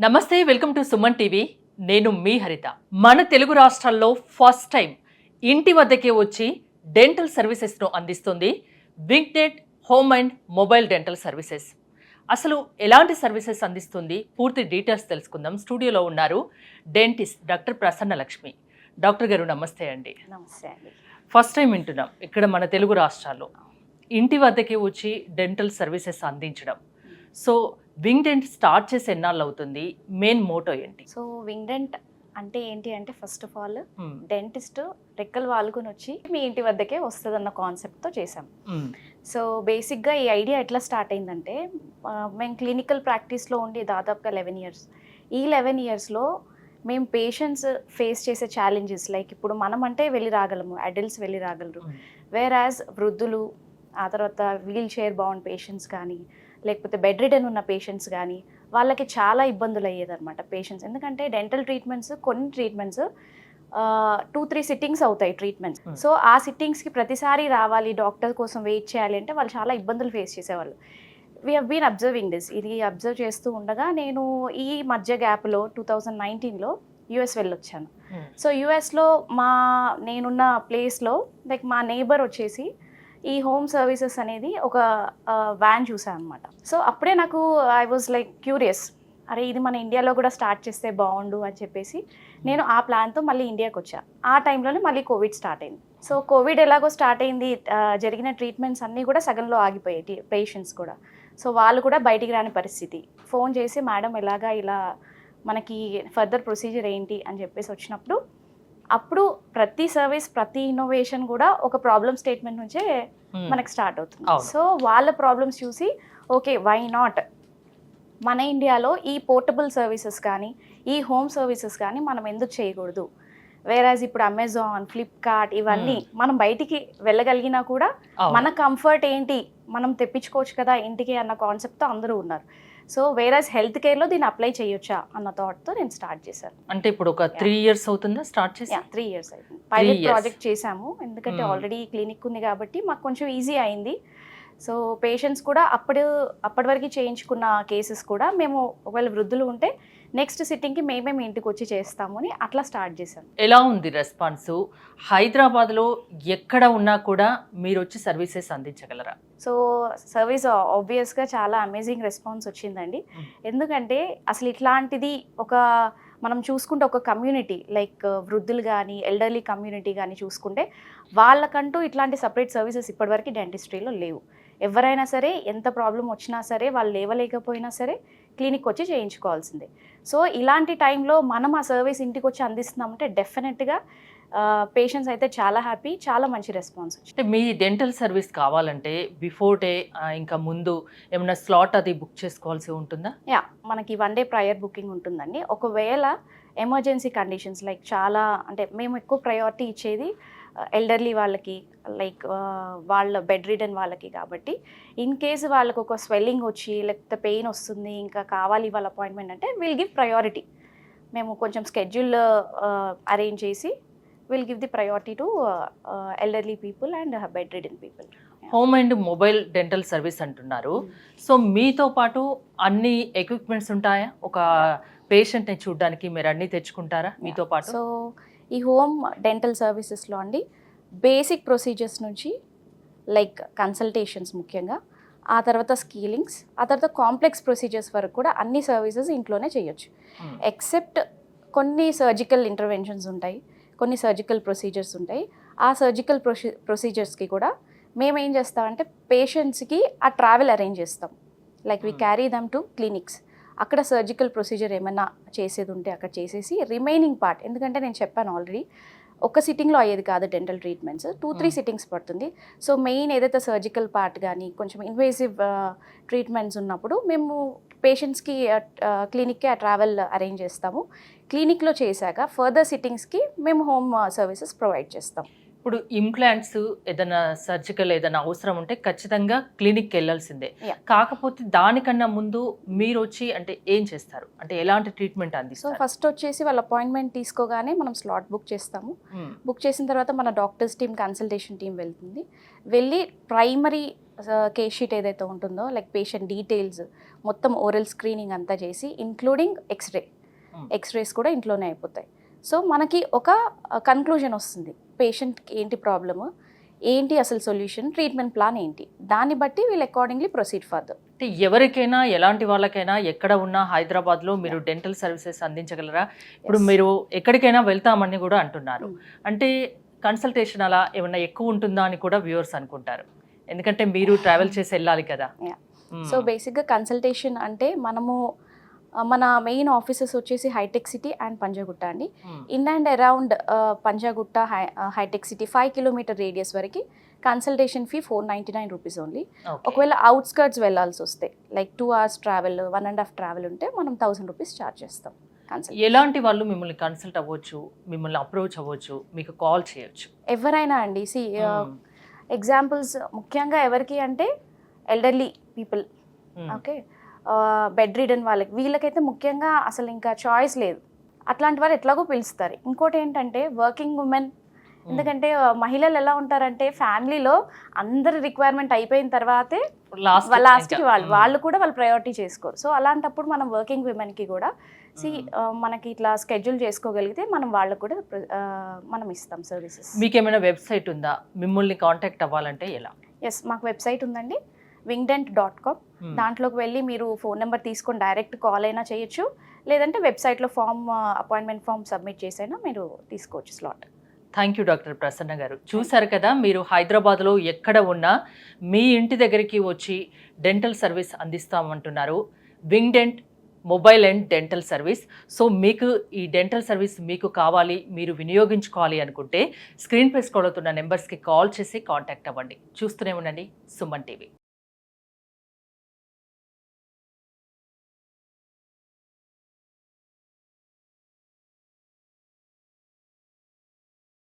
నమస్తే, welcome to Suman TV. నేను మీ హరిత. మన తెలుగు రాష్ట్రాల్లో ఫస్ట్ టైం ఇంటి వద్దకే వచ్చి డెంటల్ సర్వీసెస్ను అందిస్తుంది Wingnet home and mobile dental services. అసలు ఎలాంటి సర్వీసెస్ అందిస్తుంది, పూర్తి డీటెయిల్స్ తెలుసుకుందాం. స్టూడియోలో ఉన్నారు dentist doctor Prasanna Lakshmi. Doctor గారు నమస్తే అండి. నమస్తే అండి. ఫస్ట్ టైం వింటున్నాం ఇక్కడ మన తెలుగు రాష్ట్రాల్లో ఇంటి వద్దకే వచ్చి డెంటల్ సర్వీసెస్ అందించడం. సో వింగ్ డెంట్ స్టార్ట్ చేసి ఎన్నాళ్ళు అవుతుంది? మెయిన్ మోటో ఏంటి? సో వింగ్ డెంట్ అంటే ఏంటి అంటే ఫస్ట్ ఆఫ్ ఆల్ డెంటిస్ట్ రెక్కలు వాలుకొని వచ్చి మీ ఇంటి వద్దకే వస్తుందన్న కాన్సెప్ట్తో చేసాం. సో బేసిక్గా ఈ ఐడియా ఎట్లా స్టార్ట్ అయిందంటే మేము క్లినికల్ ప్రాక్టీస్లో ఉండి దాదాపుగా 11 ఇయర్స్. ఈ 11 ఇయర్స్లో మేము పేషెంట్స్ ఫేస్ చేసే ఛాలెంజెస్ లైక్ ఇప్పుడు మనం అంటే వెళ్ళి రాగలము, అడల్ట్స్ వెళ్ళి రాగలరు. వేరాజ్ వృద్ధులు, ఆ తర్వాత వీల్ చైర్ బౌండ్ పేషెంట్స్ కానీ లేకపోతే బెడ్ రిడన్ ఉన్న పేషెంట్స్ కానీ వాళ్ళకి చాలా ఇబ్బందులు అయ్యేదన్నమాట పేషెంట్స్. ఎందుకంటే డెంటల్ ట్రీట్మెంట్స్, కొన్ని ట్రీట్మెంట్స్ 2-3 సిట్టింగ్స్ అవుతాయి ట్రీట్మెంట్స్. సో ఆ సిట్టింగ్స్కి ప్రతిసారి రావాలి, డాక్టర్ కోసం వెయిట్ చేయాలి అంటే వాళ్ళు చాలా ఇబ్బందులు ఫేస్ చేసేవాళ్ళు. We have been observing this. ఇది అబ్జర్వ్ చేస్తూ ఉండగా నేను ఈ మధ్య గ్యాప్లో 2019లో యుఎస్ వెళ్ళొచ్చాను. సో యుఎస్లో నేనున్న ప్లేస్లో లైక్ మా నేబర్ వచ్చేసి ఈ హోమ్ సర్వీసెస్ అనేది ఒక వ్యాన్ చూసాను అనమాట. సో అప్పుడే నాకు ఐ వాజ్ లైక్ క్యూరియస్, అరే ఇది మన ఇండియాలో కూడా స్టార్ట్ చేస్తే బాగుండు అని చెప్పేసి నేను ఆ ప్లాన్తో మళ్ళీ ఇండియాకి వచ్చా. ఆ టైంలోనే మళ్ళీ కోవిడ్ స్టార్ట్ అయింది. సో కోవిడ్ ఎలాగో స్టార్ట్ అయింది, జరిగిన ట్రీట్మెంట్స్ అన్నీ కూడా సగంలో ఆగిపోయాయి పేషెంట్స్ కూడా. సో వాళ్ళు కూడా బయటికి రాని పరిస్థితి. ఫోన్ చేసి మేడం ఎలాగా ఇలా మనకి ఫర్దర్ ప్రొసీజర్ ఏంటి అని చెప్పేసి వచ్చినప్పుడు అప్పుడు ప్రతి సర్వీస్, ప్రతి ఇన్నోవేషన్ కూడా ఒక ప్రాబ్లమ్ స్టేట్మెంట్ నుంచే మనకు స్టార్ట్ అవుతుంది. సో వాళ్ళ ప్రాబ్లమ్స్ చూసి ఓకే వై నాట్ మన ఇండియాలో ఈ పోర్టబుల్ సర్వీసెస్ కానీ ఈ హోమ్ సర్వీసెస్ కానీ మనం ఎందుకు చేయకూడదు? వేరాజ్ ఇప్పుడు అమెజాన్, ఫ్లిప్కార్ట్ ఇవన్నీ మనం బయటికి వెళ్ళగలిగినా కూడా మన కంఫర్ట్ ఏంటి, మనం తెప్పించుకోవచ్చు కదా ఇంటికి అన్న కాన్సెప్ట్తో అందరూ ఉన్నారు. సో వేరాజ్ హెల్త్ కేర్లో దీన్ని అప్లై చేయొచ్చా అన్న థాట్తో నేను స్టార్ట్ చేశాను. అంటే ఇప్పుడు ఒక 3 ఇయర్స్ అవుతుందా స్టార్ట్ చేసి? 3 ఇయర్స్ అవుతుంది. పైలట్ ప్రాజెక్ట్ చేశాము, ఎందుకంటే ఆల్రెడీ క్లినిక్ ఉంది కాబట్టి మాకు కొంచెం ఈజీ అయింది. సో పేషెంట్స్ కూడా అప్పటి వరకు చేయించుకున్న కేసెస్ కూడా మేము ఒకవేళ వృద్ధులు ఉంటే నెక్స్ట్ సిట్టింగ్కి మేమే ఇంటికి వచ్చి చేస్తాము అని అట్లా స్టార్ట్ చేశాం. ఎలా ఉంది రెస్పాన్స్? హైదరాబాద్లో ఎక్కడ ఉన్నా కూడా మీరు వచ్చి సర్వీసెస్ అందించగలరా? సో సర్వీస్ ఆబ్వియస్గా చాలా అమేజింగ్ రెస్పాన్స్ వచ్చిందండి. ఎందుకంటే అసలు ఇట్లాంటిది మనం చూసుకుంటే ఒక కమ్యూనిటీ లైక్ వృద్ధులు కానీ ఎల్డర్లీ కమ్యూనిటీ కానీ చూసుకుంటే వాళ్ళకంటూ ఇట్లాంటి సపరేట్ సర్వీసెస్ ఇప్పటివరకు డెంటిస్ట్రీలో లేవు. ఎవరైనా సరే ఎంత ప్రాబ్లం వచ్చినా సరే వాళ్ళు లేవలేకపోయినా సరే క్లినిక్ వచ్చి చేయించుకోవాల్సిందే. సో ఇలాంటి టైంలో మనం ఆ సర్వీస్ ఇంటికి వచ్చి అందిస్తున్నామంటే డెఫినెట్గా పేషెంట్స్ అయితే చాలా హ్యాపీ, చాలా మంచి రెస్పాన్స్ వచ్చింది. మీ డెంటల్ సర్వీస్ కావాలంటే బిఫోర్ డే ఇంకా ముందు ఏమైనా స్లాట్ అది బుక్ చేసుకోవాల్సి ఉంటుందా? మనకి 1 డే ప్రయర్ బుకింగ్ ఉంటుందండి. ఒకవేళ ఎమర్జెన్సీ కండిషన్స్ లైక్ చాలా అంటే మేము ఎక్కువ ప్రయారిటీ ఇచ్చేది ఎల్డర్లీ వాళ్ళకి, లైక్ వాళ్ళ బెడ్ రిడన్ వాళ్ళకి. కాబట్టి ఇన్ కేసు వాళ్ళకు ఒక స్వెల్లింగ్ వచ్చి లేకపోతే పెయిన్ వస్తుంది, ఇంకా కావాలి వాళ్ళ అపాయింట్మెంట్ అంటే విల్ గివ్ ప్రయారిటీ. మేము కొంచెం స్కెడ్యూల్ అరేంజ్ చేసి will give the priority to elderly people and bed ridden people. Home and mobile dental service అంటున్నారు. సో మీతో పాటు అన్ని ఎక్విప్మెంట్స్ ఉంటాయా? ఒక పేషెంట్ని చూడడానికి మీరు అన్నీ తెచ్చుకుంటారా మీతో పాటు? సో ఈ హోమ్ డెంటల్ సర్వీసెస్లో అండి బేసిక్ ప్రొసీజర్స్ నుంచి లైక్ కన్సల్టేషన్స్ ముఖ్యంగా, ఆ తర్వాత స్కీలింగ్స్, ఆ తర్వాత కాంప్లెక్స్ ప్రొసీజర్స్ వరకు కూడా అన్ని సర్వీసెస్ ఇంట్లోనే చేయొచ్చు. ఎక్సెప్ట్ కొన్ని సర్జికల్ ఇంటర్వెన్షన్స్ ఉంటాయి, కొన్ని సర్జికల్ ప్రొసీజర్స్ ఉంటాయి. ఆ సర్జికల్ ప్రొసీజర్స్కి కూడా మేము ఏం చేస్తామంటే పేషెంట్స్కి ఆ ట్రావెల్ అరేంజ్ చేస్తాం. Like we carry them to clinics. అక్కడ సర్జికల్ ప్రొసీజర్ ఏమైనా చేసేది ఉంటే అక్కడ చేసేసి రిమైనింగ్ పార్ట్, ఎందుకంటే నేను చెప్పాను ఆల్రెడీ ఒక సిట్టింగ్లో అయ్యేది కాదు డెంటల్ ట్రీట్మెంట్స్, 2-3 సిట్టింగ్స్ పడుతుంది. సో మెయిన్ ఏదైతే సర్జికల్ పార్ట్ కానీ కొంచెం ఇన్వేసివ్ ట్రీట్మెంట్స్ ఉన్నప్పుడు మేము పేషెంట్స్కి క్లినిక్కి ఆ ట్రావెల్ అరేంజ్ చేస్తాము. క్లినిక్లో చేశాక ఫర్దర్ సిట్టింగ్స్కి మేము హోమ్ సర్వీసెస్ ప్రొవైడ్ చేస్తాం. ఇప్పుడు ఇంప్లాంట్స్ ఏదైనా సర్జికల్ ఏదైనా అవసరం ఉంటే ఖచ్చితంగా క్లినిక్కి వెళ్ళాల్సిందే. కాకపోతే దానికన్నా ముందు మీరు వచ్చి అంటే ఏం చేస్తారు, అంటే ఎలాంటి ట్రీట్మెంట్ అందిస్తారు? సో ఫస్ట్ వచ్చేసి వాళ్ళ అపాయింట్మెంట్ తీసుకోగానే మనం స్లాట్ బుక్ చేస్తాము. బుక్ చేసిన తర్వాత మన డాక్టర్స్ టీమ్, కన్సల్టేషన్ టీం వెళ్తుంది. వెళ్ళి ప్రైమరీ కేస్ షీట్ ఏదైతే ఉంటుందో లైక్ పేషెంట్ డీటెయిల్స్ మొత్తం ఓరల్ స్క్రీనింగ్ అంతా చేసి ఇంక్లూడింగ్ ఎక్స్రేస్ కూడా ఇంట్లోనే అయిపోతాయి. సో మనకి ఒక కన్క్లూజన్ వస్తుంది, పేషెంట్కి ఏంటి ప్రాబ్లము, ఏంటి అసలు సొల్యూషన్, ట్రీట్మెంట్ ప్లాన్ ఏంటి, దాన్ని బట్టి వీళ్ళు అకార్డింగ్లీ ప్రొసీడ్ ఫర్దర్. అంటే ఎవరికైనా ఎలాంటి వాళ్ళకైనా ఎక్కడ ఉన్నా హైదరాబాద్లో మీరు డెంటల్ సర్వీసెస్ అందించగలరా? ఇప్పుడు మీరు ఎక్కడికైనా వెళ్తామని కూడా అంటున్నారు, అంటే కన్సల్టేషన్ అలా ఏమన్నా ఎక్కువ ఉంటుందా అని కూడా వ్యూవర్స్ అనుకుంటారు, ఎందుకంటే మీరు ట్రావెల్ చేసి వెళ్ళాలి కదా. సో బేసిక్గా కన్సల్టేషన్ అంటే మనము మన మెయిన్ ఆఫీసెస్ వచ్చేసి హైటెక్ సిటీ అండ్ పంజాగుట్ట అండి. ఇన్ అండ్ అరౌండ్ పంజాగుట్ట, హైటెక్ సిటీ 5 కిలోమీటర్ రేడియస్ వరకు కన్సల్టేషన్ ఫీ 499 రూపీస్ ఓన్లీ. ఒకవేళ అవుట్స్కర్ట్స్ వెళ్ళాల్సి వస్తే లైక్ 2 hours ట్రావెల్, 1.5 ట్రావెల్ ఉంటే మనం 1000 రూపీస్ ఛార్జ్ చేస్తాం. ఎలాంటి వాళ్ళు మిమ్మల్ని కన్సల్ట్ అవ్వచ్చు, మిమ్మల్ని అప్రోచ్ అవ్వచ్చు, మీకు కాల్ చేయొచ్చు? ఎవరైనా అండి. ఎగ్జాంపుల్స్ ముఖ్యంగా ఎవరికి అంటే elderly people, okay, bed ridden వీళ్ళకైతే ముఖ్యంగా అసలు ఇంకా చాయిస్ లేదు, అట్లాంటి వాళ్ళు ఎట్లాగో పిలుస్తారు. ఇంకోటి ఏంటంటే వర్కింగ్ ఉమెన్, ఎందుకంటే మహిళలు ఎలా ఉంటారంటే ఫ్యామిలీలో అందరి రిక్వైర్మెంట్ అయిపోయిన తర్వాతే లాస్ట్కి వాళ్ళు కూడా వాళ్ళు ప్రయారిటీ చేసుకోరు. సో అలాంటప్పుడు మనం వర్కింగ్ విమెన్కి కూడా మనకి ఇట్లా స్కెడ్యూల్ చేసుకోగలిగితే మనం వాళ్ళకు కూడా మనం ఇస్తాం సర్వీసెస్. మీకు ఏమైనా వెబ్సైట్ ఉందా, మిమ్మల్ని కాంటాక్ట్ అవ్వాలంటే ఎలా? ఎస్, మాకు వెబ్సైట్ ఉందండి, wingdent.com. దాంట్లోకి వెళ్ళి మీరు ఫోన్ నెంబర్ తీసుకొని డైరెక్ట్ కాల్ అయినా చేయొచ్చు, లేదంటే వెబ్సైట్లో అపాయింట్మెంట్ ఫామ్ సబ్మిట్ చేసైనా మీరు తీసుకోవచ్చు slot. Thank you doctor Prasanna గారు. చూసారు కదా, మీరు హైదరాబాద్లో ఎక్కడ ఉన్నా మీ ఇంటి దగ్గరికి వచ్చి డెంటల్ సర్వీస్ అందిస్తామంటున్నారు, WingDent mobile and dental service. So మీకు ఈ డెంటల్ సర్వీస్ మీకు కావాలి, మీరు వినియోగించుకోవాలి అనుకుంటే స్క్రీన్ పై స్క్రోల్ అవుతున్న నెంబర్స్కి కాల్ చేసి కాంటాక్ట్ అవ్వండి. చూస్తూనే ఉండండి సుమన్ టీవీ.